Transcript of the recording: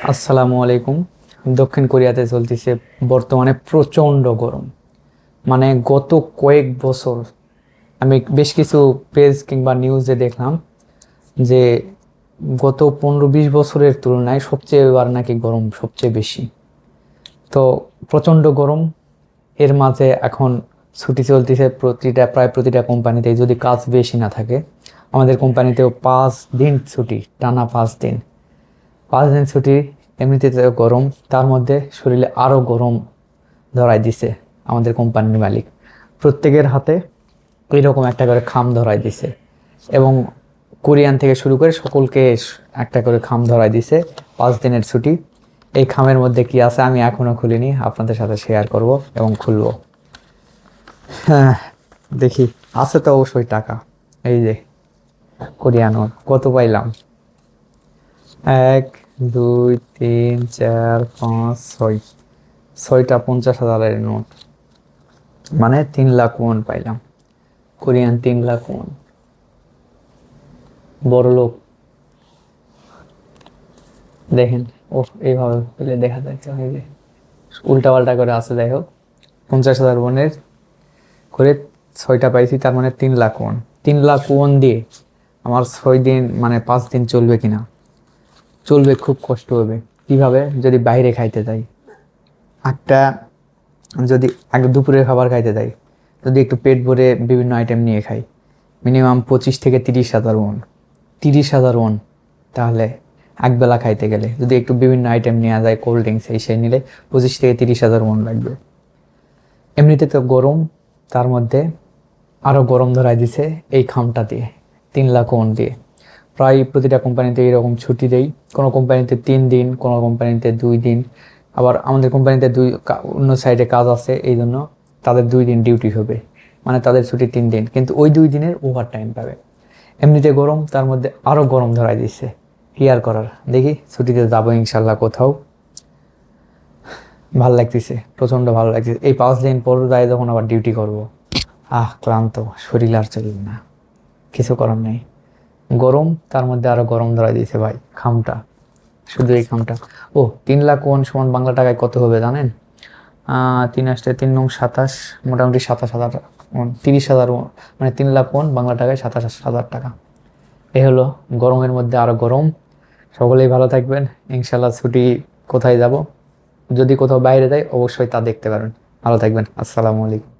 আসসালামু আলাইকুম। দক্ষিণ কোরিয়াতে চলতেছে বর্তমানে প্রচণ্ড গরম। মানে গত কয়েক বছর আমি বেশ কিছু পেজ কিংবা নিউজে দেখলাম যে গত 15-20 বছরের তুলনায় সবচেয়ে এবার নাকি গরম সবচেয়ে বেশি। তো প্রচণ্ড গরম, এর মাঝে এখন ছুটি চলতেছে প্রায় প্রতিটা কোম্পানিতে। যদি কাজ বেশি না থাকে, আমাদের কোম্পানিতেও 5 দিন ছুটি, টানা 5 দিন। 5 দিন ছুটি, এমনিতে তো গরম, তার মধ্যে শরীরে আরও গরম ধরায় দিছে। আমাদের কোম্পানির মালিক প্রত্যেকের হাতে এইরকম একটা করে খাম ধরায় দিছে, এবং কোরিয়ান থেকে শুরু করে সকলকে একটা করে খাম ধরায় দিছে। 5 দিনের ছুটি। এই খামের মধ্যে কি আছে আমি এখনো খুলিনি, আপনাদের সাথে শেয়ার করব এবং খুলবো। হ্যাঁ, দেখি, আছে তো অবশ্যই টাকা। এই যে কোরিয়ান নোট কত পাইলাম, 1 2 3 4 5 6, 6টা 50,000-এর নোট, মানে 3 লাখ ওয়ান পাইলাম। Korean 3 lakh one. বড় লোক দেখেন। ও, এইভাবে পেলে দেখা যাচ্ছে এই যে উল্টা পাল্টা করে আছে। যাই হোক, 50,000 ওয়ানের করে 6টা পাইছি, তার মানে 3 লাখ ওয়ান। 3 লাখ ওয়ান দিয়ে আমার 6 দিন মানে 5 দিন চলবে কিনা? চলবে, খুব কষ্ট হবে। কিভাবে? যদি বাইরে খাইতে যাই, একটা যদি আগে দুপুরের খাবার খাইতে যাই, যদি একটু পেট ভরে বিভিন্ন আইটেম নিয়ে খাই, মিনিমাম 25 থেকে 30 হাজার ওয়ান। 30 হাজার ওয়ান, তাহলে একবেলা খাইতে গেলে যদি একটু বিভিন্ন আইটেম নেওয়া যায়, কোল্ড ড্রিঙ্কস এই সেই নিলে 25 থেকে 30 হাজার ওয়ান লাগবে। এমনিতে তো গরম, তার মধ্যে আরও গরম ধরায় দিছে এই খামটা দিয়ে, 3 লাখ ওয়ান দিয়ে। প্রায় প্রতিটা কোম্পানিতে এরকম ছুটি দেই। কোনো কোম্পানিতে 3 দিন, কোনো কোম্পানিতে 2 দিন। আবার আমাদের কোম্পানিতে অন্য সাইডে কাজ আছে, এই জন্য তাদের 2 দিন ডিউটি হবে, মানে তাদের ছুটি 3 দিন, কিন্তু ওই 2 দিনের ওভার টাইম পাবে। এমনিতে গরম, তার মধ্যে আরও গরম ধরায় দিচ্ছে। কি আর করার, দেখি ছুটিতে যাবো ইনশাল্লাহ কোথাও। ভাল লাগতেছে, প্রচণ্ড ভালো লাগতেছে। এই 5 দিন পর যাই যখন আবার ডিউটি করব, ক্লান্ত, শরীর আর চলবে না, কিছু করার নেই। গরম, তার মধ্যে আরো গরম ধরাই দিয়েছে ভাই খামটা, শুধু এই খামটা। ও, 3 লাখ ওয়ান সমান বাংলা টাকায় কত হবে জানেন? 3 × 8 = 3 × 9 = 27, মোটামুটি 27,000 ওয়ান, 30,000 ওয়ান, মানে 3 লাখ ওয়ান বাংলা টাকায় 27,000 টাকা। এ হলো গরমের মধ্যে আরো গরম। সকলেই ভালো থাকবেন ইনশাল্লাহ। ছুটি কোথায় যাব, যদি কোথাও বাইরে যাই অবশ্যই তা দেখতে পারবেন। ভালো থাকবেন, আসসালামু আলাইকুম।